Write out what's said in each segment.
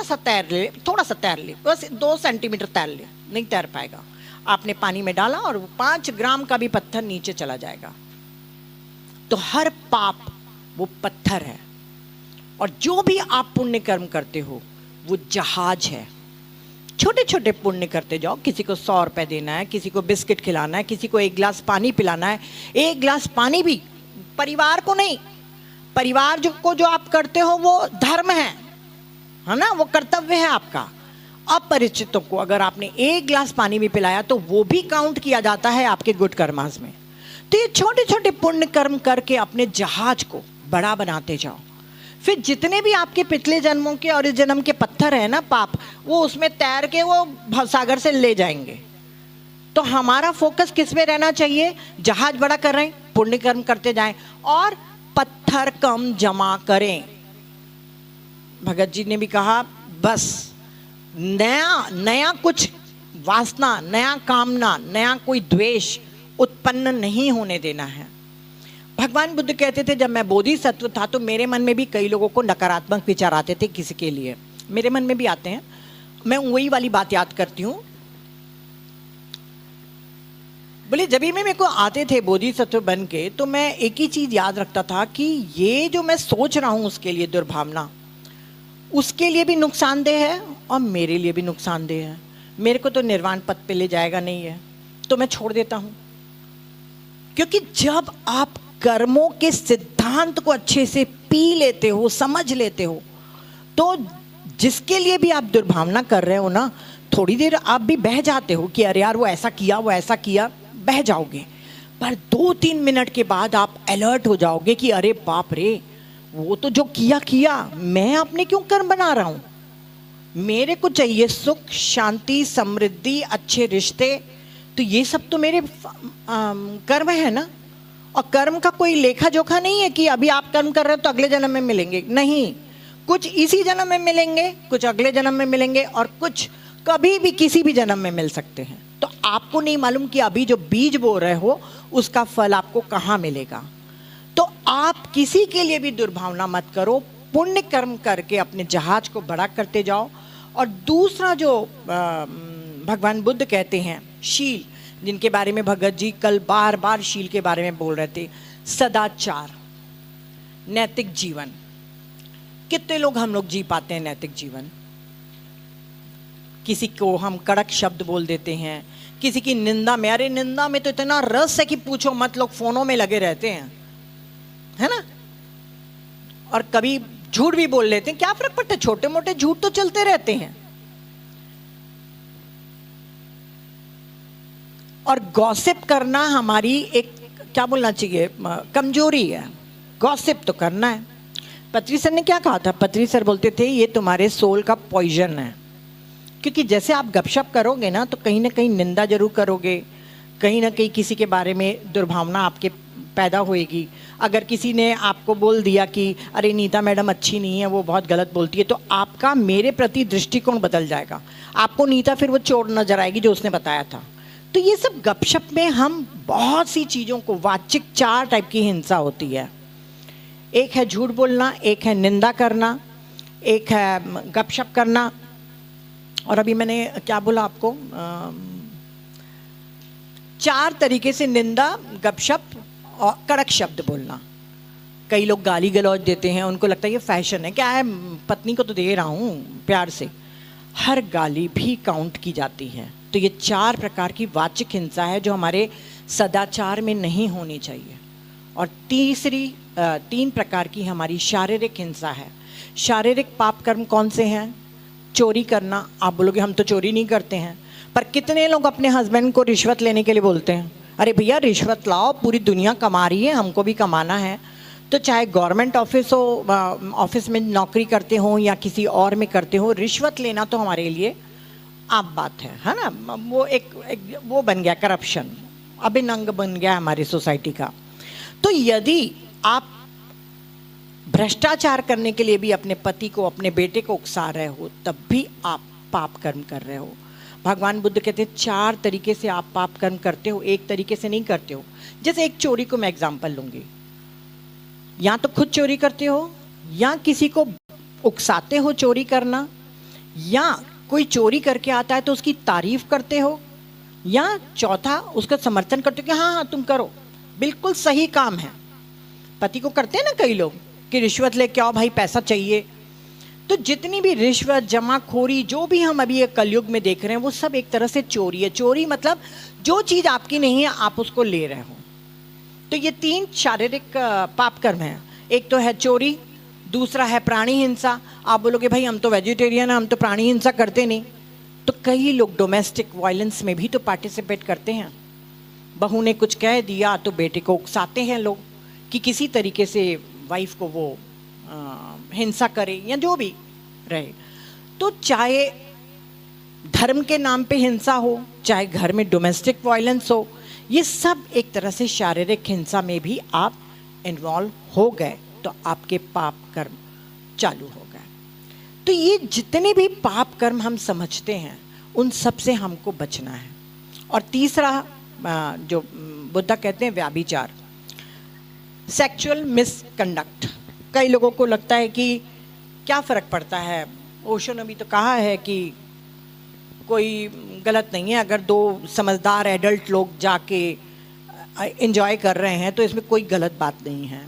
थोड़ा सा तैर ले, बस 2 सेंटीमीटर तैर ले, नहीं तैर पाएगा। आपने पानी में डाला और 5 ग्राम का भी पत्थर नीचे चला जाएगा। तो हर पाप वो पत्थर है, और जो भी आप पुण्य कर्म करते हो वो जहाज है। छोटे छोटे पुण्य करते जाओ, किसी को 100 रुपए देना है, किसी को बिस्किट खिलाना है, किसी को 1 गिलास पानी पिलाना है। 1 गिलास पानी भी परिवार को नहीं, परिवार जो आप करते हो वो धर्म है ना, वो कर्तव्य है आपका। अपरिचितों को अगर आपने 1 गिलास पानी भी पिलाया तो वो भी काउंट किया जाता है आपके गुड कर्मास में। तो ये छोटे छोटे पुण्य कर्म करके अपने जहाज को बड़ा बनाते जाओ। फिर जितने भी आपके पिछले जन्मों के और इस जन्म के पत्थर है ना, पाप, वो उसमें तैर के वो भवसागर से ले जाएंगे। तो हमारा फोकस किस में रहना चाहिए? जहाज बड़ा कर रहे हैं, पुण्य कर्म करते जाएं और पत्थर कम जमा करें। भगत जी ने भी कहा, बस नया कुछ वासना, नया कामना, नया कोई द्वेष उत्पन्न नहीं होने देना है। भगवान बुद्ध कहते थे, जब मैं बोधिसत्व था तो मेरे मन में भी कई लोगों को नकारात्मक विचार आते थे, किसी के लिए मेरे मन में भी आते हैं। मैं वही वाली बात याद करती हूँ। बोले जब भी मेरे को आते थे बोधिसत्व बन के, तो मैं एक ही चीज याद रखता था कि ये जो मैं सोच रहा हूँ उसके लिए दुर्भावना, उसके लिए भी नुकसानदेह है और मेरे लिए भी नुकसानदेह है। मेरे को तो निर्वाण पथ पे ले जाएगा नहीं है, तो मैं छोड़ देता हूँ। क्योंकि जब आप कर्मों के सिद्धांत को अच्छे से पी लेते हो, समझ लेते हो, तो जिसके लिए भी आप दुर्भावना कर रहे हो ना, थोड़ी देर आप भी बह जाते हो कि अरे यार वो ऐसा किया, वो ऐसा किया, बह जाओगे। पर 2-3 मिनट के बाद आप अलर्ट हो जाओगे कि अरे बाप रे, वो तो जो किया, मैं अपने क्यों कर्म बना रहा हूं? मेरे को चाहिए सुख, शांति, समृद्धि, अच्छे रिश्ते, तो ये सब तो मेरे कर्म है ना। और कर्म का कोई लेखा जोखा नहीं है कि अभी आप कर्म कर रहे हो तो अगले जन्म में मिलेंगे, नहीं। कुछ इसी जन्म में मिलेंगे, कुछ अगले जन्म में मिलेंगे, और कुछ कभी भी किसी भी जन्म में मिल सकते हैं। तो आपको नहीं मालूम कि अभी जो बीज बो रहे हो उसका फल आपको कहाँ मिलेगा। तो आप किसी के लिए भी दुर्भावना मत करो, पुण्य कर्म करके अपने जहाज को बड़ा करते जाओ। और दूसरा जो भगवान बुद्ध कहते हैं, शील, जिनके बारे में भगत जी कल बार बार शील के बारे में बोल रहे थे, सदाचार, नैतिक जीवन। कितने लोग हम लोग जी पाते हैं नैतिक जीवन? किसी को हम कड़क शब्द बोल देते हैं, किसी की निंदा में, अरे निंदा में तो इतना रस है कि पूछो मत, लोग फोनों में लगे रहते हैं, है ना। और कभी झूठ भी बोल लेते हैं, क्या फर्क पड़ता है, छोटे मोटे झूठ तो चलते रहते हैं। और गॉसिप करना हमारी एक, क्या बोलना चाहिए, कमजोरी है। गॉसिप तो करना है। पत्री सर ने क्या कहा था? पत्री सर बोलते थे ये तुम्हारे सोल का पॉइजन है। क्योंकि जैसे आप गपशप करोगे ना, तो कहीं ना कहीं निंदा जरूर करोगे, कहीं ना कहीं किसी के बारे में दुर्भावना आपके पैदा होएगी। अगर किसी ने आपको बोल दिया कि अरे नीता मैडम अच्छी नहीं है, वो बहुत गलत बोलती है, तो आपका मेरे प्रति दृष्टिकोण बदल जाएगा। आपको नीता फिर वो चोर नजर आएगी जो उसने बताया था। तो ये सब गपशप में हम बहुत सी चीज़ों को, वाचिक 4 टाइप की हिंसा होती है। एक है झूठ बोलना, एक है निंदा करना, एक है गपशप करना, और अभी मैंने क्या बोला आपको, 4 तरीके से निंदा, गपशप और कड़क शब्द बोलना। कई लोग गाली गलौज देते हैं, उनको लगता है ये फैशन है, क्या है, पत्नी को तो दे रहा हूँ प्यार से। हर गाली भी काउंट की जाती है। तो ये 4 प्रकार की वाचिक हिंसा है जो हमारे सदाचार में नहीं होनी चाहिए। और तीसरी 3 प्रकार की हमारी शारीरिक हिंसा है। शारीरिक पाप कर्म कौन से हैं? चोरी करना। आप बोलोगे हम तो चोरी नहीं करते हैं, पर कितने लोग अपने हस्बैंड को रिश्वत लेने के लिए बोलते हैं, अरे भैया रिश्वत लाओ, पूरी दुनिया कमा रही है, हमको भी कमाना है। तो चाहे गवर्नमेंट ऑफिस हो, ऑफिस में नौकरी करते हो या किसी और में करते हो, रिश्वत लेना तो हमारे लिए आम बात है ना। वो एक वो बन गया करप्शन, अभिन्न अंग बन गया हमारी सोसाइटी का। तो यदि आप भ्रष्टाचार करने के लिए भी अपने पति को, अपने बेटे को उकसा रहे हो, तब भी आप पाप कर्म कर रहे हो। भगवान बुद्ध कहते हैं 4 तरीके से आप पाप कर्म करते हो, एक तरीके से नहीं करते हो। जैसे एक चोरी को मैं एग्जांपल लूंगी, या तो खुद चोरी करते हो, या किसी को उकसाते हो चोरी करना, या कोई चोरी करके आता है तो उसकी तारीफ करते हो, या चौथा उसका समर्थन करते हो कि हाँ हाँ तुम करो, बिल्कुल सही काम है। पति को करते हैं ना कई लोग कि रिश्वत लेके आओ भाई, पैसा चाहिए। तो जितनी भी रिश्वत, जमाखोरी, जो भी हम अभी ये कलयुग में देख रहे हैं, वो सब एक तरह से चोरी है। चोरी मतलब जो चीज़ आपकी नहीं है आप उसको ले रहे हो। तो ये 3 शारीरिक पाप कर्म हैं। एक तो है चोरी, दूसरा है प्राणी हिंसा। आप बोलोगे भाई हम तो वेजिटेरियन हैं, हम तो प्राणी हिंसा करते नहीं। तो कई लोग डोमेस्टिक वायलेंस में भी तो पार्टिसिपेट करते हैं। बहू ने कुछ कह दिया तो बेटे को उकसाते हैं लोग कि किसी तरीके से वाइफ को वो हिंसा करे या जो भी रहे। तो चाहे धर्म के नाम पे हिंसा हो, चाहे घर में डोमेस्टिक वायलेंस हो, ये सब एक तरह से शारीरिक हिंसा में भी आप इन्वॉल्व हो गए तो आपके पाप कर्म चालू हो गए। तो ये जितने भी पाप कर्म हम समझते हैं उन सब से हमको बचना है। और तीसरा जो बुद्ध कहते हैं व्याभिचार, सेक्सुअल मिसकंडक्ट। कई लोगों को लगता है कि क्या फ़र्क पड़ता है, ओशो ने भी तो कहा है कि कोई गलत नहीं है अगर 2 समझदार एडल्ट लोग जाके एंजॉय कर रहे हैं तो इसमें कोई गलत बात नहीं है।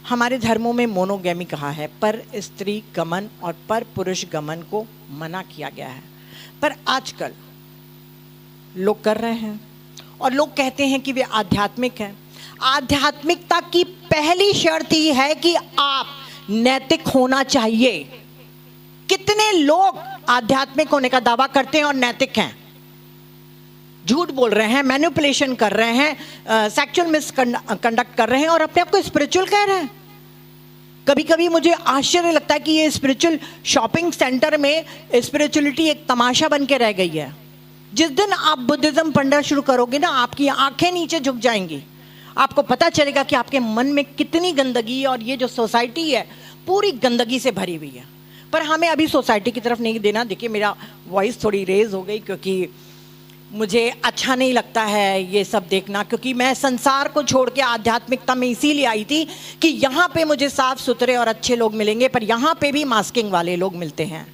हमारे धर्मों में मोनोगैमी कहा है, पर स्त्री गमन और पर पुरुष गमन को मना किया गया है। पर आजकल लोग कर रहे हैं और लोग कहते हैं कि वे आध्यात्मिक हैं। आध्यात्मिकता की पहली शर्त ही है कि आप नैतिक होना चाहिए। कितने लोग आध्यात्मिक होने का दावा करते हैं और नैतिक हैं? झूठ बोल रहे हैं, मैनिपुलेशन कर रहे हैं, सेक्सुअल मिसकंडक्ट कर रहे हैं और अपने आप को स्पिरिचुअल कह रहे हैं। कभी कभी मुझे आश्चर्य लगता है कि ये स्पिरिचुअल शॉपिंग सेंटर में स्पिरिचुअलिटी एक तमाशा बन के रह गई है। जिस दिन आप बुद्धिज्म पढ़ना शुरू करोगे ना, आपकी आंखें नीचे झुक जाएंगी। आपको पता चलेगा कि आपके मन में कितनी गंदगी, और ये जो सोसाइटी है पूरी गंदगी से भरी हुई है। पर हमें अभी सोसाइटी की तरफ नहीं देना। देखिए मेरा वॉइस थोड़ी रेज हो गई क्योंकि मुझे अच्छा नहीं लगता है ये सब देखना, क्योंकि मैं संसार को छोड़ के आध्यात्मिकता में इसीलिए आई थी कि यहाँ पे मुझे साफ सुथरे और अच्छे लोग मिलेंगे, पर यहाँ पे भी मास्किंग वाले लोग मिलते हैं।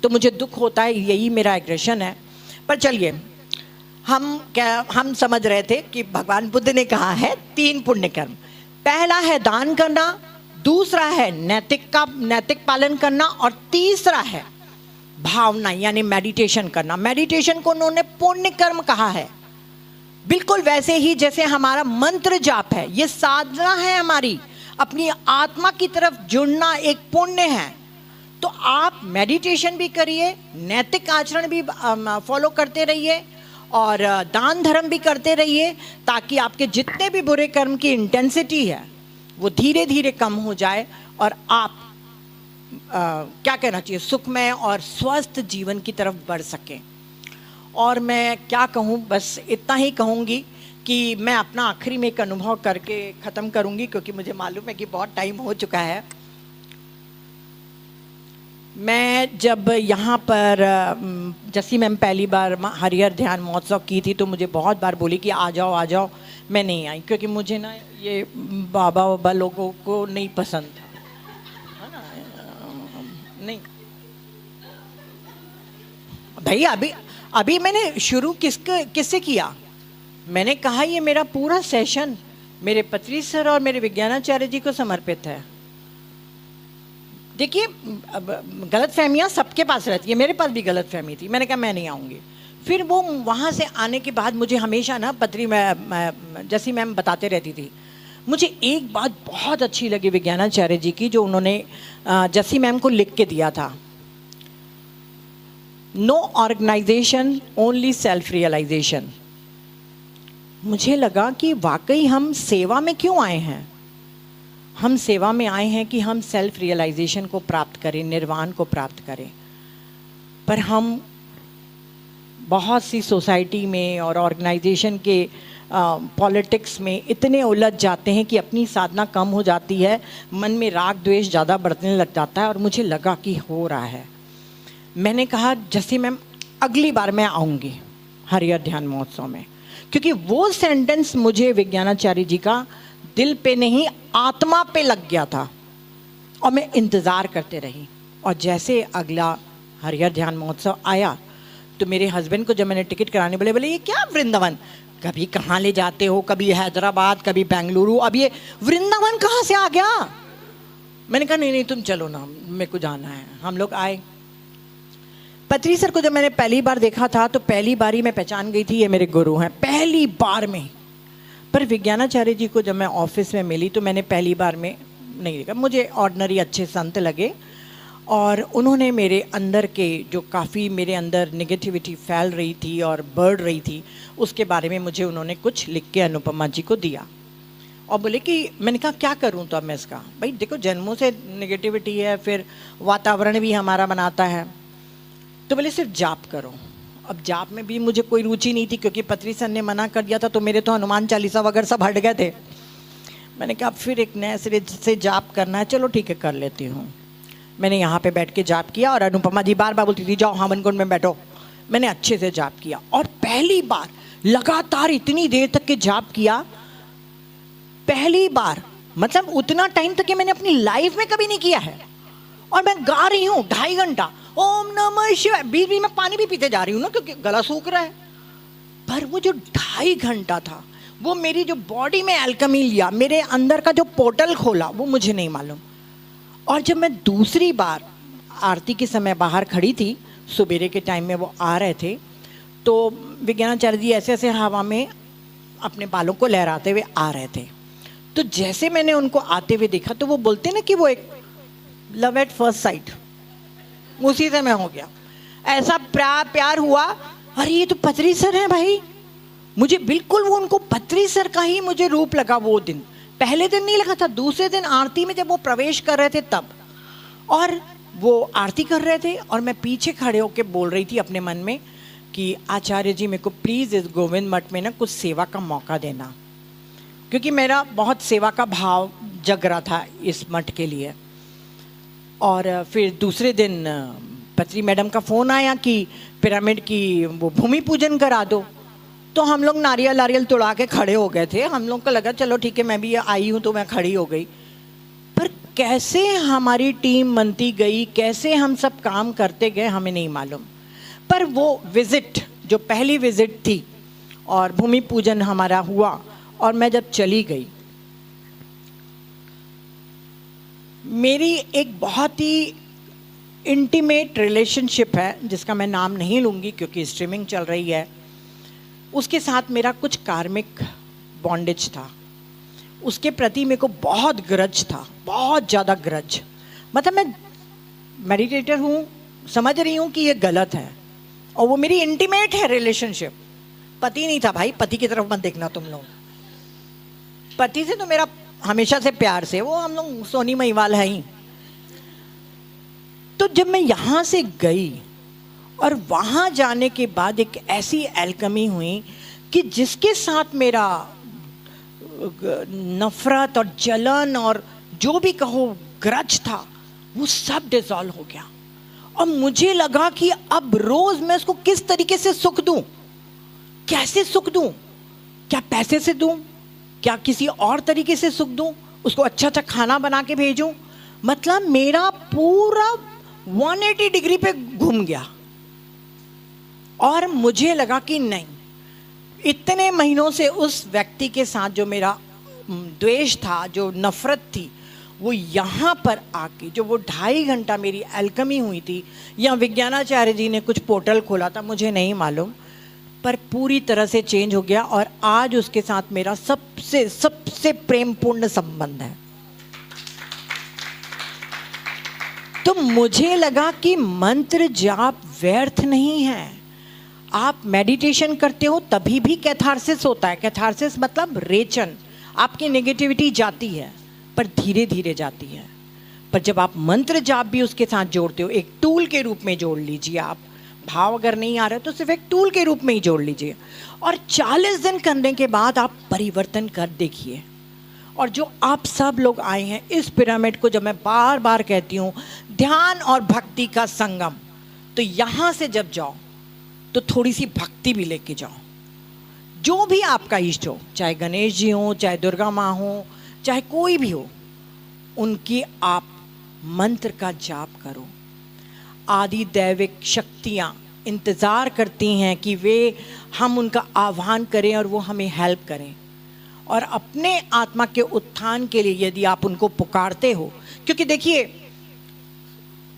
तो मुझे दुख होता है, यही मेरा एग्रेशन है। पर चलिए, हम समझ रहे थे कि भगवान बुद्ध ने कहा है 3 पुण्य कर्म। पहला है दान करना, दूसरा है नैतिक पालन करना, और तीसरा है भावना यानी मेडिटेशन करना। मेडिटेशन को उन्होंने पुण्य कर्म कहा है, बिल्कुल वैसे ही जैसे हमारा मंत्र जाप है। ये साधना है हमारी, अपनी आत्मा की तरफ जुड़ना एक पुण्य है। तो आप मेडिटेशन भी करिए, नैतिक आचरण भी फॉलो करते रहिए और दान धर्म भी करते रहिए, ताकि आपके जितने भी बुरे कर्म की इंटेंसिटी है वो धीरे धीरे कम हो जाए और आप क्या कहना चाहिए, सुखमय और स्वस्थ जीवन की तरफ बढ़ सकें। और मैं क्या कहूँ, बस इतना ही कहूँगी कि मैं अपना आखिरी में एक अनुभव करके ख़त्म करूँगी, क्योंकि मुझे मालूम है कि बहुत टाइम हो चुका है। मैं जब यहाँ पर जैसी मैम पहली बार हरिहर ध्यान महोत्सव की थी तो मुझे बहुत बार बोली कि आ जाओ आ जाओ। मैं नहीं आई क्योंकि मुझे ना ये बाबा लोगों को नहीं पसंद था, है ना। नहीं भैया, अभी मैंने शुरू किससे किया? मैंने कहा ये मेरा पूरा सेशन मेरे पत्री सर और मेरे विज्ञानाचार्य जी को समर्पित है। देखिए गलतफहमियां सबके पास रहती है, मेरे पास भी गलतफहमी थी। मैंने कहा मैं नहीं आऊँगी। फिर वो वहाँ से आने के बाद मुझे हमेशा ना पत्री में जैसी मैम बताते रहती थी, मुझे एक बात बहुत अच्छी लगी विज्ञानाचार्य जी की, जो उन्होंने जैसी मैम को लिख के दिया था, no organisation only self realisation. मुझे लगा कि वाकई हम सेवा में क्यों आए हैं। हम सेवा में आए हैं कि हम सेल्फ रियलाइजेशन को प्राप्त करें, निर्वाण को प्राप्त करें। पर हम बहुत सी सोसाइटी में और ऑर्गेनाइजेशन के पॉलिटिक्स में इतने उलझ जाते हैं कि अपनी साधना कम हो जाती है, मन में राग द्वेष ज़्यादा बढ़ने लग जाता है। और मुझे लगा कि हो रहा है। मैंने कहा जैसे मैम अगली बार मैं आऊँगी हरिहर ध्यान महोत्सव में, क्योंकि वो सेंटेंस मुझे विज्ञानाचार्य जी का दिल पे नहीं आत्मा पे लग गया था और मैं इंतज़ार करते रही। और जैसे अगला हरिहर ध्यान महोत्सव आया तो मेरे हस्बैंड को जब मैंने टिकट कराने बोले, बोले ये क्या वृंदावन, कभी कहाँ ले जाते हो, कभी हैदराबाद कभी बेंगलुरु, अब ये वृंदावन कहाँ से आ गया। मैंने कहा नहीं नहीं तुम चलो ना, मेरे को जाना है। हम लोग आए। पत्री सर को जब मैंने पहली बार देखा था तो पहली बार ही मैं पहचान गई थी ये मेरे गुरु हैं, पहली बार में। पर विज्ञानाचार्य जी को जब मैं ऑफिस में मिली तो मैंने पहली बार में नहीं देखा, मुझे ऑर्डिनरी अच्छे संत लगे और उन्होंने मेरे अंदर के जो काफ़ी मेरे अंदर नेगेटिविटी फैल रही थी और बढ़ रही थी उसके बारे में मुझे उन्होंने कुछ लिख के अनुपमा जी को दिया और बोले कि मैंने कहा क्या करूं तो अब मैं इसका, भाई देखो जन्मों से नेगेटिविटी है, फिर वातावरण भी हमारा बनाता है, तो बोले सिर्फ जाप करो। अब जाप में भी मुझे कोई रुचि नहीं थी क्योंकि पत्री सर ने मना कर दिया था, तो मेरे तो हनुमान चालीसा वगैरह सब हट गए थे। मैंने कहा फिर एक नए सिरे से जाप करना है, चलो ठीक है कर लेती हूँ। मैंने यहाँ पे बैठ के जाप किया और अनुपमा जी बार बार बोलती थी जाओ हवन कुंड में बैठो। मैंने अच्छे से जाप किया और पहली बार लगातार इतनी देर तक के जाप किया, पहली बार, मतलब उतना टाइम तक के मैंने अपनी लाइफ में कभी नहीं किया है। और मैं गा रही हूँ 2.5 घंटा ओम नमः शिवाय, बीच बीच में पानी भी पीते जा रही हूँ ना क्योंकि गला सूख रहा है। पर वो जो 2.5 घंटा था वो मेरी जो बॉडी में एल्केमी लिया, मेरे अंदर का जो पोर्टल खोला वो मुझे नहीं मालूम। और जब मैं दूसरी बार आरती के समय बाहर खड़ी थी, सुबेरे के टाइम में वो आ रहे थे, तो विज्ञानाचार्य जी ऐसे ऐसे हवा में अपने बालों को लहराते हुए आ रहे थे। तो जैसे मैंने उनको आते हुए देखा तो वो बोलते ना कि वो एक लव एट फर्स्ट साइट, उसी से मैं हो गया। ऐसा प्यार हुआ, अरे ये तो पत्री सर हैं भाई। मुझे बिल्कुल वो उनको पत्री सर का ही मुझे रूप लगा वो दिन। पहले दिन नहीं लगा था, दूसरे दिन आरती में जब वो प्रवेश कर रहे थे तब, और वो आरती कर रहे थे और मैं पीछे खड़े होकर बोल रही थी अपने मन में कि आचार्य जी मेरे को प्लीज़ इस गोविंद मठ में ना कुछ सेवा का मौका देना, क्योंकि मेरा बहुत सेवा का भाव जग रहा था इस मठ के लिए। और फिर दूसरे दिन पत्री मैडम का फ़ोन आया कि पिरामिड की वो भूमि पूजन करा दो। तो हम लोग नारियल तोड़ा के खड़े हो गए थे। हम लोग को लगा चलो ठीक है, मैं भी आई हूँ तो मैं खड़ी हो गई। पर कैसे हमारी टीम बनती गई, कैसे हम सब काम करते गए हमें नहीं मालूम। पर वो विज़िट जो पहली विज़िट थी और भूमि पूजन हमारा हुआ और मैं जब चली गई, मेरी एक बहुत ही इंटीमेट रिलेशनशिप है जिसका मैं नाम नहीं लूँगी क्योंकि स्ट्रीमिंग चल रही है, उसके साथ मेरा कुछ कार्मिक बॉन्डेज था। उसके प्रति मेरे को बहुत ग्रज था, बहुत ज़्यादा ग्रज। मतलब मैं मेडिटेटर हूँ, समझ रही हूँ कि ये गलत है, और वो मेरी इंटीमेट है रिलेशनशिप। पति नहीं था भाई, पति की तरफ मत देखना तुम लोग। पति से तो मेरा हमेशा से प्यार से, वो हम लोग सोनी महिवाल है ही। तो जब मैं यहाँ से गई और वहाँ जाने के बाद एक ऐसी एल्केमी हुई कि जिसके साथ मेरा नफरत और जलन और जो भी कहो ग्रज था वो सब डिसॉल्व हो गया। और मुझे लगा कि अब रोज मैं उसको किस तरीके से सुख दूं, कैसे सुख दूं, क्या पैसे से दूं, क्या किसी और तरीके से सुख दूं, उसको अच्छा अच्छा खाना बना के भेजूं। मतलब मेरा पूरा 180 डिग्री पे घूम गया। और मुझे लगा कि नहीं, इतने महीनों से उस व्यक्ति के साथ जो मेरा द्वेष था, जो नफरत थी, वो यहाँ पर आके जो वो 2.5 घंटा मेरी एल्केमी हुई थी, या विज्ञानाचार्य जी ने कुछ पोर्टल खोला था, मुझे नहीं मालूम, पर पूरी तरह से चेंज हो गया। और आज उसके साथ मेरा सबसे सबसे प्रेमपूर्ण संबंध है। तो मुझे लगा कि मंत्र जाप व्यर्थ नहीं है। आप मेडिटेशन करते हो तभी भी कैथारसिस होता है। कैथारसिस मतलब रेचन, आपकी नेगेटिविटी जाती है पर धीरे धीरे जाती है। पर जब आप मंत्र जाप भी उसके साथ जोड़ते हो, एक टूल के रूप में जोड़ लीजिए। आप भाव अगर नहीं आ रहा है तो सिर्फ एक टूल के रूप में ही जोड़ लीजिए, और 40 दिन करने के बाद आप परिवर्तन कर देखिए। और जो आप सब लोग आए हैं इस पिरामिड को, जब मैं बार बार कहती हूँ ध्यान और भक्ति का संगम, तो यहाँ से जब जाओ तो थोड़ी सी भक्ति भी लेके जाओ। जो भी आपका इष्ट हो, चाहे गणेश जी हो, चाहे दुर्गा माँ हो, चाहे कोई भी हो, उनकी आप मंत्र का जाप करो। आदि दैविक शक्तियाँ इंतज़ार करती हैं कि वे हम उनका आह्वान करें और वो हमें हेल्प करें। और अपने आत्मा के उत्थान के लिए यदि आप उनको पुकारते हो, क्योंकि देखिए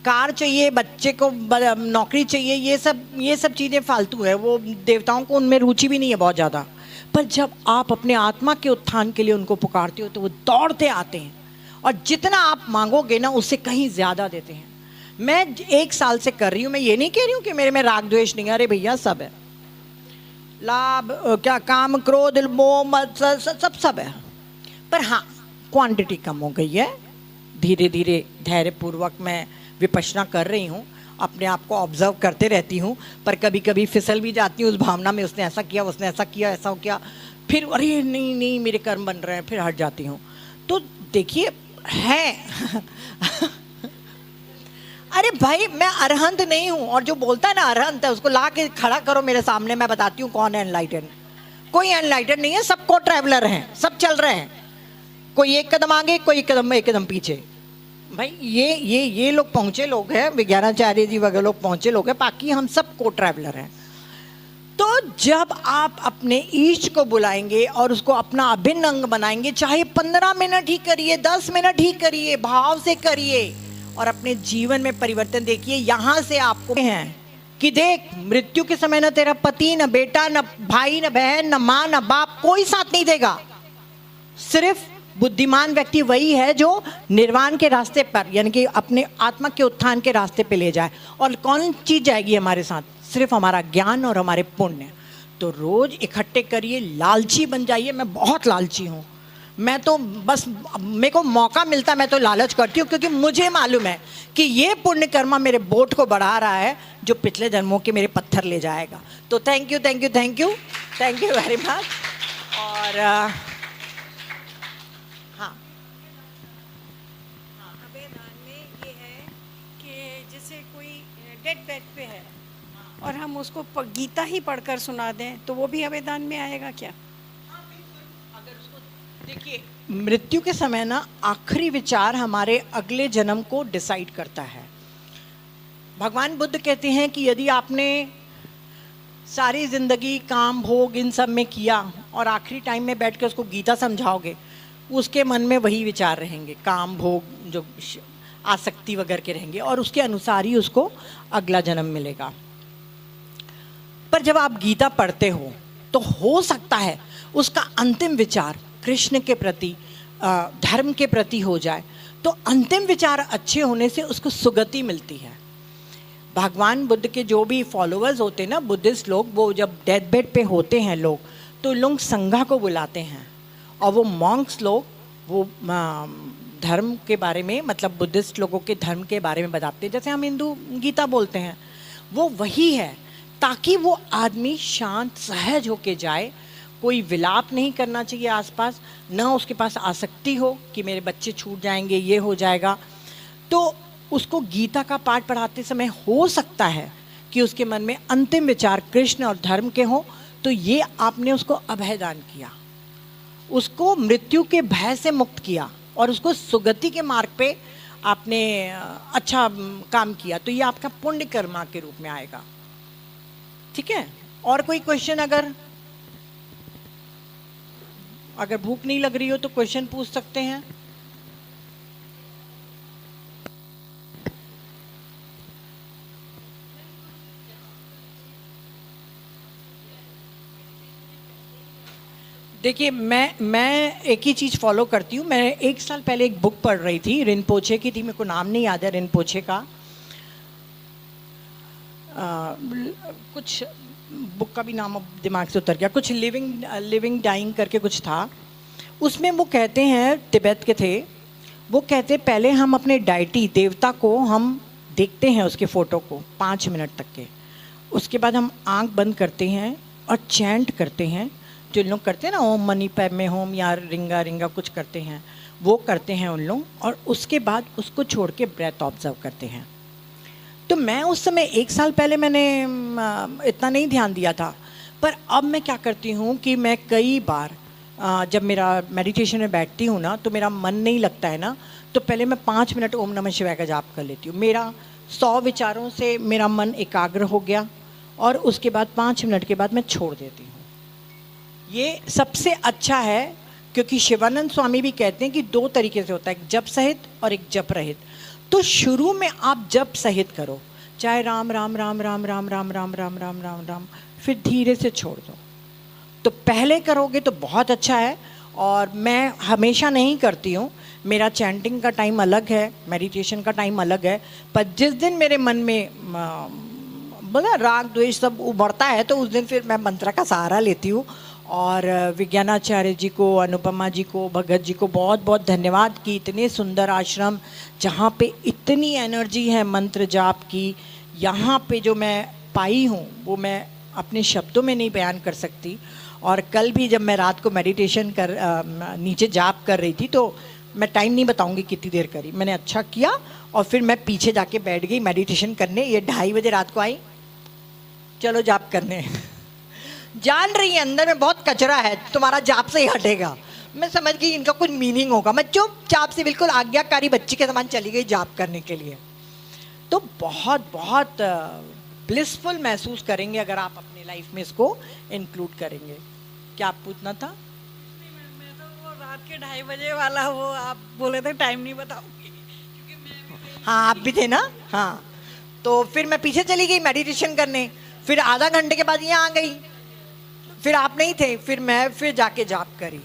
कार चाहिए, बच्चे को नौकरी चाहिए, ये सब चीज़ें फालतू है, वो देवताओं को उनमें रुचि भी नहीं है बहुत ज़्यादा। पर जब आप अपने आत्मा के उत्थान के लिए उनको पुकारते हो तो वो दौड़ते आते हैं और जितना आप मांगोगे ना उससे कहीं ज़्यादा देते हैं। मैं 1 साल से कर रही हूँ, मैं ये नहीं कह रही हूँ कि मेरे में राग द्वेष नहीं है, अरे भैया सब है, लाभ क्या काम क्रोध मोह सब है, पर हाँ क्वांटिटी कम हो गई है। धीरे धीरे धैर्यपूर्वक मैं विपश्यना कर रही हूँ, अपने आप को ऑब्जर्व करते रहती हूँ, पर कभी कभी फिसल भी जाती हूँ उस भावना में, उसने ऐसा किया, उसने ऐसा किया, ऐसा हो गया, फिर अरे नहीं नहीं मेरे कर्म बन रहे हैं, फिर हट जाती हूँ। तो देखिए है अरे भाई मैं अरहंत नहीं हूँ, और जो बोलता है ना अरहंत है उसको ला के खड़ा करो मेरे सामने, मैं बताती हूँ कौन है एनलाइटन। कोई एनलाइटन नहीं है, सबको ट्रैवलर हैं, सब चल रहे हैं, कोई एक कदम आगे, कोई एक कदम पीछे। भाई ये लोग पहुंचे लोग हैं, विज्ञानाचार्य जी वगैरह लोग पहुंचे लोग हैं, बाकी हम सब को ट्रैवलर हैं। तो जब आप अपने ईष्ट को बुलाएंगे और उसको अपना अभिन्न अंग बनाएंगे, चाहे 15 मिनट ही करिए, 10 मिनट ही करिए, भाव से करिए और अपने जीवन में परिवर्तन देखिए। यहाँ से आपको हैं कि देख मृत्यु के समय न तेरा पति, न बेटा, न भाई, न बहन, न माँ, न बाप, कोई साथ नहीं देगा। सिर्फ बुद्धिमान व्यक्ति वही है जो निर्वाण के रास्ते पर, यानी कि अपने आत्मा के उत्थान के रास्ते पे ले जाए। और कौन चीज जाएगी हमारे साथ? सिर्फ हमारा ज्ञान और हमारे पुण्य। तो रोज इकट्ठे करिए, लालची बन जाइए। मैं बहुत लालची हूँ, मैं तो बस मेरे को मौका मिलता मैं तो लालच करती हूँ, क्योंकि मुझे मालूम है कि ये पुण्य कर्मा मेरे बोट को बढ़ा रहा है जो पिछले जन्मों के मेरे पत्थर ले जाएगा। तो thank you thank you thank you thank you very much. और हाँ, अभयदान में ये है कि जैसे कोई डेड बेड पे है और हम उसको गीता ही पढ़कर सुना दें तो वो भी अभयदान में आएगा क्या? देखिए मृत्यु के समय ना आखिरी विचार हमारे अगले जन्म को डिसाइड करता है। भगवान बुद्ध कहते हैं कि यदि आपने सारी जिंदगी काम भोग इन सब में किया और आखिरी टाइम में बैठ के उसको गीता समझाओगे, उसके मन में वही विचार रहेंगे, काम भोग जो आसक्ति वगैरह के रहेंगे, और उसके अनुसार ही उसको अगला जन्म मिलेगा। पर जब आप गीता पढ़ते हो तो हो सकता है उसका अंतिम विचार कृष्ण के प्रति, धर्म के प्रति हो जाए, तो अंतिम विचार अच्छे होने से उसको सुगति मिलती है। भगवान बुद्ध के जो भी फॉलोअर्स होते हैं ना, बुद्धिस्ट लोग, वो जब डेथ बेड पे होते हैं लोग, तो लोग संघा को बुलाते हैं, और वो मॉन्क्स लोग वो धर्म के बारे में, मतलब बुद्धिस्ट लोगों के धर्म के बारे में बताते हैं, जैसे हम हिंदू गीता बोलते हैं, वो वही है, ताकि वो आदमी शांत सहज होके जाए। कोई विलाप नहीं करना चाहिए आसपास, ना उसके पास आसक्ति हो कि मेरे बच्चे छूट जाएंगे, ये हो जाएगा। तो उसको गीता का पाठ पढ़ाते समय हो सकता है कि उसके मन में अंतिम विचार कृष्ण और धर्म के हों, तो ये आपने उसको अभयदान किया, उसको मृत्यु के भय से मुक्त किया और उसको सुगति के मार्ग पे आपने अच्छा काम किया, तो ये आपका पुण्य कर्मा के रूप में आएगा। ठीक है, और कोई क्वेश्चन? अगर भूख नहीं लग रही हो तो क्वेश्चन पूछ सकते हैं। देखिए मैं एक ही चीज़ फॉलो करती हूँ। मैं 1 साल पहले एक बुक पढ़ रही थी, रिनपोचे की थी, मेरे को नाम नहीं याद है रिनपोचे का, कुछ बुक का भी नाम अब दिमाग से उतर गया, कुछ लिविंग डाइंग करके कुछ था। उसमें वो कहते हैं, तिब्बत के थे, वो कहते पहले हम अपने डाइटी देवता को हम देखते हैं, उसके फ़ोटो को 5 मिनट तक के, उसके बाद हम आंख बंद करते हैं और चैंट करते हैं, जो लोग करते हैं ना ओम मनी पैमे होम या रिंगा रिंगा कुछ करते हैं, वो करते हैं उन लोग, और उसके बाद उसको छोड़ के ब्रेथ ऑब्जर्व करते हैं। तो मैं उस समय 1 साल पहले मैंने इतना नहीं ध्यान दिया था, पर अब मैं क्या करती हूँ कि मैं कई बार जब मेरा मेडिटेशन में बैठती हूँ ना, तो मेरा मन नहीं लगता है ना, तो पहले मैं 5 मिनट ओम नमः शिवाय का जाप कर लेती हूँ। मेरा 100 विचारों से मेरा मन एकाग्र हो गया और उसके बाद 5 मिनट के बाद मैं छोड़ देती हूँ। ये सबसे अच्छा है, क्योंकि शिवानंद स्वामी भी कहते हैं कि 2 तरीके से होता है, एक जप सहित और एक जप रहित। तो शुरू में आप जप सहित करो, चाहे राम राम राम राम राम राम राम राम राम राम राम, फिर धीरे से छोड़ दो। तो पहले करोगे तो बहुत अच्छा है। और मैं हमेशा नहीं करती हूँ, मेरा चैंटिंग का टाइम अलग है, मेडिटेशन का टाइम अलग है। पर जिस दिन मेरे मन में बोला राग द्वेष सब उभरता है तो उस दिन फिर मैं मंत्र का सहारा लेती हूँ। और विज्ञानाचार्य जी को, अनुपमा जी को, भगत जी को बहुत बहुत धन्यवाद कि इतने सुंदर आश्रम जहाँ पे इतनी एनर्जी है मंत्र जाप की, यहाँ पे जो मैं पाई हूँ वो मैं अपने शब्दों में नहीं बयान कर सकती। और कल भी जब मैं रात को मेडिटेशन कर नीचे जाप कर रही थी तो मैं टाइम नहीं बताऊंगी कितनी देर करी, मैंने अच्छा किया और फिर मैं पीछे जाके बैठ गई मेडिटेशन करने। ये 2:30 बजे रात को आई, चलो जाप करने। जान रही है अंदर में बहुत कचरा है, तुम्हारा जाप से ही हटेगा। मैं समझ गई इनका कुछ मीनिंग होगा, मैं चुपचाप से बिल्कुल आज्ञाकारी बच्ची के समान चली गई जाप करने के लिए। तो बहुत बहुत ब्लिसफुल महसूस करेंगे अगर आप अपनी लाइफ में इसको इंक्लूड करेंगे। क्या आप पूछना था? मैं तो वो रात के 2:30 बजे वाला, वो आप बोले थे टाइम नहीं बताऊंगी क्योंकि मैं हाँ आप भी थे ना। हाँ तो फिर मैं पीछे चली गई मेडिटेशन करने, फिर आधा घंटे के बाद यहाँ आ गई, फिर आप नहीं थे, फिर मैं फिर जाके जाप करी।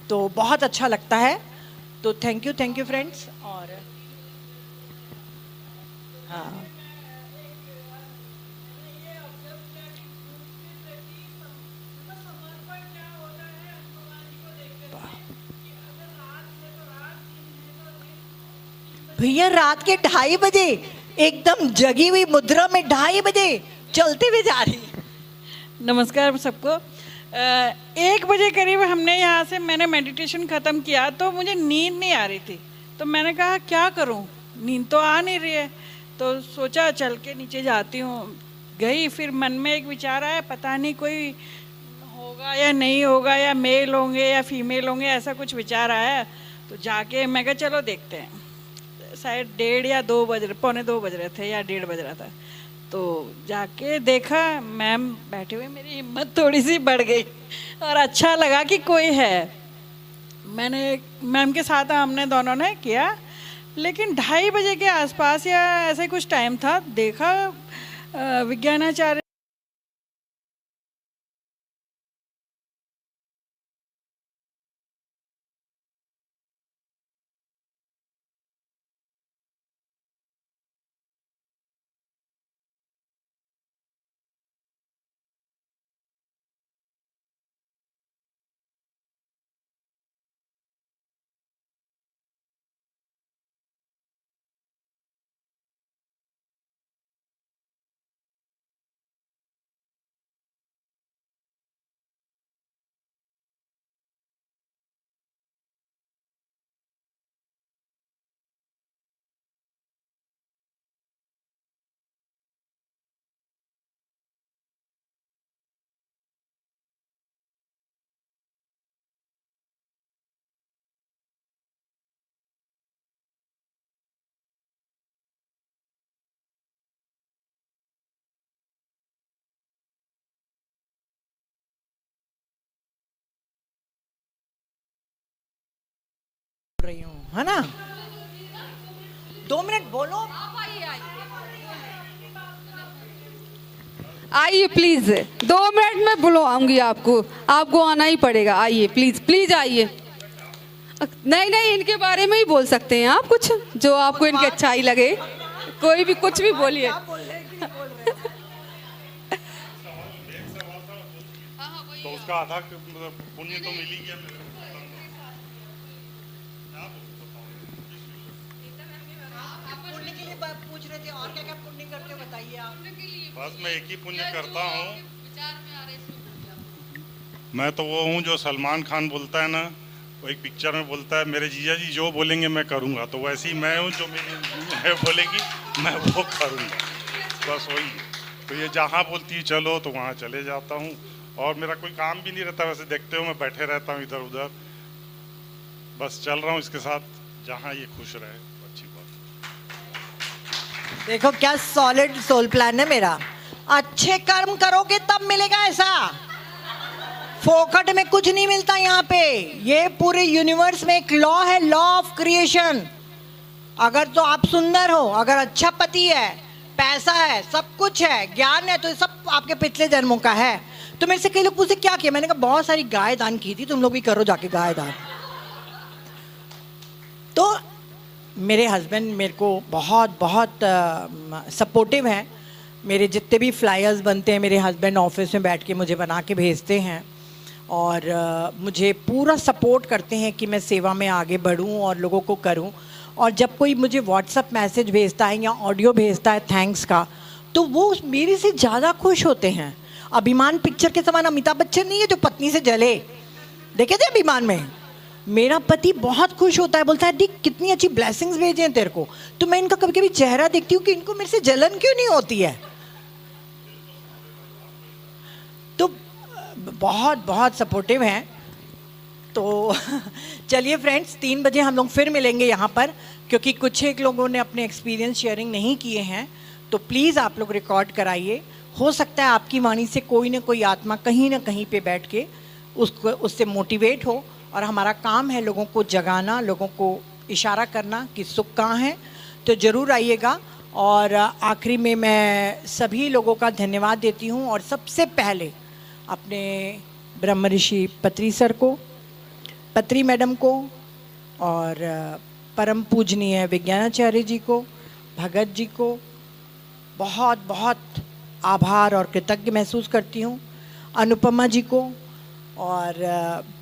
तो बहुत अच्छा लगता है। तो थैंक यू फ्रेंड्स। और हाँ भैया रात के 2:30 बजे एकदम जगी हुई मुद्रा में 2:30 बजे चलते हुए जा रही। नमस्कार सबको। 1 बजे करीब हमने यहाँ से, मैंने मेडिटेशन ख़त्म किया तो मुझे नींद नहीं आ रही थी। तो मैंने कहा क्या करूँ, नींद तो आ नहीं रही है। तो सोचा चल के नीचे जाती हूँ। गई, फिर मन में एक विचार आया, पता नहीं कोई होगा या नहीं होगा, या मेल होंगे या फीमेल होंगे, ऐसा कुछ विचार आया। तो जाके मैं कहा चलो देखते हैं। शायद 1:30 या 2 बज रहे, 1:45 बज रहे थे या 1:30 बज रहा था। तो जाके देखा मैम बैठे हुए, मेरी हिम्मत थोड़ी सी बढ़ गई और अच्छा लगा कि कोई है। मैंने मैम के साथ हमने दोनों ने किया, लेकिन 2:30 बजे के आसपास या ऐसे कुछ टाइम था, देखा विज्ञानाचार्य रही हूँ, है ना? 2 मिनट बोलो। आइए प्लीज, 2 मिनट में बुलवाऊंगी आपको, आपको आना ही पड़ेगा। आइए प्लीज, प्लीज आइए। नहीं नहीं, इनके बारे में ही बोल सकते हैं आप, कुछ जो आपको इनकी अच्छाई लगे, कोई भी कुछ भी बोलिए। तो उसका आधा पुण्य तो मिल ही गया। पुण्य के लिए पूछ रहे थे, और क्या क्या पुण्य करते हो बताइए आप। बस मैं एक ही पुण्य करता हूँ। मैं तो वो हूँ जो सलमान खान बोलता है ना, वो एक पिक्चर में बोलता है, मेरे जीजा जी जो बोलेंगे मैं करूँगा। तो वैसे ही मैं हूँ, जो मेरी बोलेगी मैं वो करूँगा, बस वही है। तो ये जहाँ बोलती है चलो तो वहाँ चले जाता हूँ। और मेरा कोई काम भी नहीं रहता, वैसे देखते हो मैं बैठे रहता हूँ इधर उधर, बस चल रहा हूँ इसके साथ, जहाँ ये खुश रहे अच्छी बात। देखो क्या सॉलिड सोल प्लान है मेरा। अच्छे कर्म करोगे तब मिलेगा ऐसा, फोकट में कुछ नहीं मिलता यहाँ पे। ये पूरे यूनिवर्स में एक लॉ है, लॉ ऑफ क्रिएशन। अगर तो आप सुंदर हो, अगर अच्छा पति है, पैसा है, सब कुछ है, ज्ञान है, तो ये सब आपके पिछले जन्मों का है। तो मेरे से कई लोग पूछे क्या किया, मैंने कहा बहुत सारी गाय दान की थी, तुम लोग भी करो जाके गाय दान। तो मेरे हस्बैंड मेरे को बहुत बहुत सपोर्टिव हैं। मेरे जितने भी फ्लायर्स बनते हैं मेरे हस्बैंड ऑफिस में बैठ के मुझे बना के भेजते हैं और मुझे पूरा सपोर्ट करते हैं कि मैं सेवा में आगे बढ़ूं और लोगों को करूं। और जब कोई मुझे व्हाट्सएप मैसेज भेजता है या ऑडियो भेजता है थैंक्स का, तो वो मेरे से ज़्यादा खुश होते हैं। अभिमान पिक्चर के समान अमिताभ बच्चन नहीं है जो पत्नी से जले, देखे थे अभिमान में? मेरा पति बहुत खुश होता है, बोलता है दी कितनी अच्छी ब्लेसिंग्स भेजे हैं तेरे को। तो मैं इनका कभी कभी चेहरा देखती हूँ कि इनको मेरे से जलन क्यों नहीं होती है। तो बहुत बहुत सपोर्टिव हैं। तो चलिए फ्रेंड्स, 3 बजे हम लोग फिर मिलेंगे यहाँ पर, क्योंकि कुछ एक लोगों ने अपने एक्सपीरियंस शेयरिंग नहीं किए हैं, तो प्लीज़ आप लोग रिकॉर्ड कराइए। हो सकता है आपकी वाणी से कोई ना कोई आत्मा कहीं ना कहीं पे बैठ के उससे मोटिवेट हो। और हमारा काम है लोगों को जगाना, लोगों को इशारा करना कि सुख कहाँ है। तो ज़रूर आइएगा। और आखिरी में मैं सभी लोगों का धन्यवाद देती हूँ, और सबसे पहले अपने ब्रह्म ऋषि पत्री सर को, पत्री मैडम को, और परम पूजनीय विज्ञानाचार्य जी को, भगत जी को बहुत बहुत आभार और कृतज्ञ महसूस करती हूँ, अनुपमा जी को, और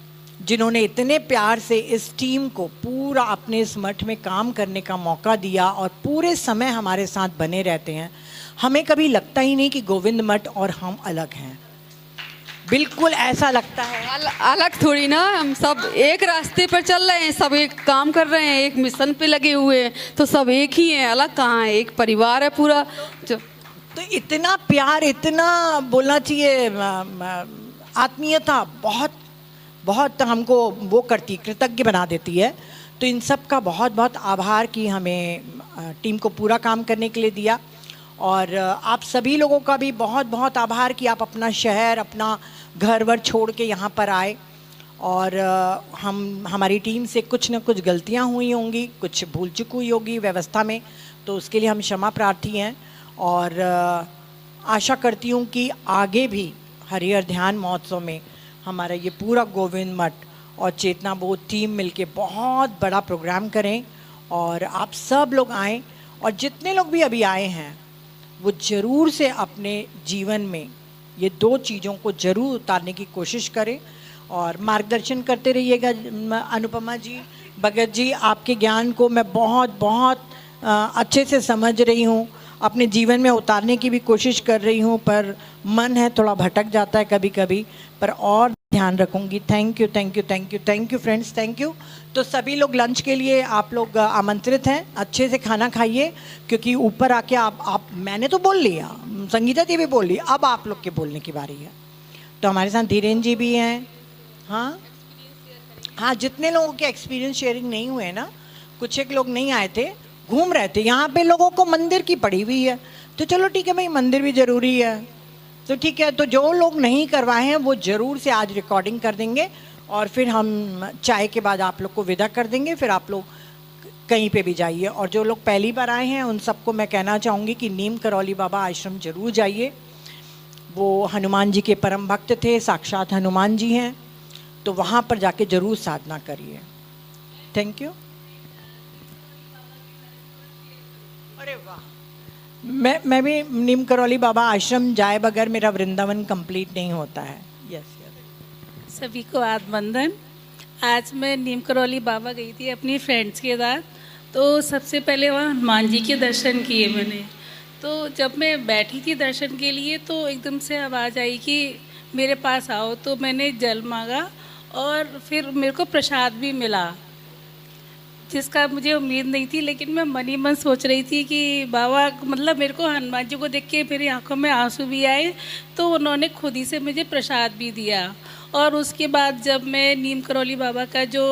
जिन्होंने इतने प्यार से इस टीम को पूरा अपने इस मठ में काम करने का मौका दिया और पूरे समय हमारे साथ बने रहते हैं। हमें कभी लगता ही नहीं कि गोविंद मठ और हम अलग हैं, बिल्कुल ऐसा लगता है। अलग थोड़ी ना, हम सब एक रास्ते पर चल रहे हैं, सब एक काम कर रहे हैं, एक मिशन पे लगे हुए हैं, तो सब एक ही हैं, अलग कहाँ है, एक परिवार है पूरा। तो इतना प्यार, इतना बोलना चाहिए आत्मीयता बहुत बहुत हमको वो करती, कृतज्ञ बना देती है। तो इन सब का बहुत बहुत आभार कि हमें टीम को पूरा काम करने के लिए दिया। और आप सभी लोगों का भी बहुत बहुत आभार कि आप अपना शहर, अपना घर वर छोड़ के यहाँ पर आए। और हमारी टीम से कुछ न कुछ गलतियाँ हुई होंगी, कुछ भूल चूक हुई होगी व्यवस्था में, तो उसके लिए हम क्षमा प्रार्थी हैं। और आशा करती हूँ कि आगे भी हरिहर ध्यान महोत्सव में हमारा ये पूरा गोविंद मठ और चेतना बोध टीम मिलके बहुत बड़ा प्रोग्राम करें, और आप सब लोग आएँ। और जितने लोग भी अभी आए हैं वो ज़रूर से अपने जीवन में ये 2 चीज़ों को ज़रूर उतारने की कोशिश करें, और मार्गदर्शन करते रहिएगा। अनुपमा जी, भगत जी, आपके ज्ञान को मैं बहुत बहुत अच्छे से समझ रही हूँ, अपने जीवन में उतारने की भी कोशिश कर रही हूँ, पर मन है थोड़ा भटक जाता है कभी कभी, पर और ध्यान रखूँगी। Thank you, thank you, thank you, thank you friends, thank you. तो सभी लोग लंच के लिए आप लोग आमंत्रित हैं, अच्छे से खाना खाइए, क्योंकि ऊपर आके आप मैंने तो बोल लिया, संगीता जी भी बोल ली, अब आप लोग के बोलने की बारी है। तो हमारे साथ धीरेन जी भी हैं। हाँ, जितने लोगों के एक्सपीरियंस शेयरिंग नहीं हुए ना, कुछ एक लोग नहीं आए थे, घूम रहे थे यहाँ पे, लोगों को मंदिर की पड़ी हुई है, तो चलो ठीक है भाई, मंदिर भी ज़रूरी है, तो ठीक है। तो जो लोग नहीं करवाए हैं वो ज़रूर से आज रिकॉर्डिंग कर देंगे, और फिर हम चाय के बाद आप लोग को विदा कर देंगे, फिर आप लोग कहीं पे भी जाइए। और जो लोग पहली बार आए हैं उन सबको मैं कहना चाहूँगी कि नीम करौली बाबा आश्रम ज़रूर जाइए। वो हनुमान जी के परम भक्त थे, साक्षात हनुमान जी हैं, तो वहाँ पर जाके ज़रूर साधना करिए। Thank you. अरे वाह, मैं भी नीम करौली बाबा आश्रम जाए बगैर मेरा वृंदावन कंप्लीट नहीं होता है। यस। सभी को आद वंदन। आज मैं नीम करौली बाबा गई थी अपनी फ्रेंड्स के साथ, तो सबसे पहले वहाँ हनुमान जी के दर्शन किए मैंने। तो जब मैं बैठी थी दर्शन के लिए तो एकदम से आवाज़ आई कि मेरे पास आओ, तो मैंने जल मांगा और फिर मेरे को प्रसाद भी मिला, जिसका मुझे उम्मीद नहीं थी। लेकिन मैं मन ही मन सोच रही थी कि बाबा, मतलब मेरे को हनुमान जी को देख के मेरी आंखों में आंसू भी आए, तो उन्होंने खुद ही से मुझे प्रसाद भी दिया। और उसके बाद जब मैं नीम करौली बाबा का जो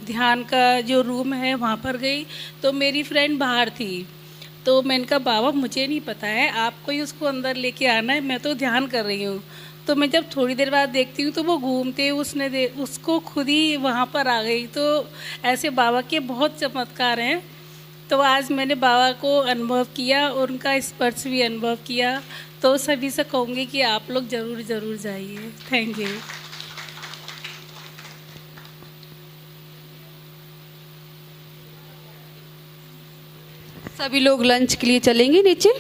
ध्यान का जो रूम है वहाँ पर गई, तो मेरी फ्रेंड बाहर थी, तो मैंने कहा बाबा मुझे नहीं पता है, आपको ही उसको अंदर लेके आना है, मैं तो ध्यान कर रही हूँ। तो मैं जब थोड़ी देर बाद देखती हूँ तो वो घूमते उसको खुद ही वहाँ पर आ गई। तो ऐसे बाबा के बहुत चमत्कार हैं। तो आज मैंने बाबा को अनुभव किया और उनका स्पर्श भी अनुभव किया। तो सभी से कहूँगी कि आप लोग ज़रूर ज़रूर जाइए। Thank you. सभी लोग लंच के लिए चलेंगे नीचे।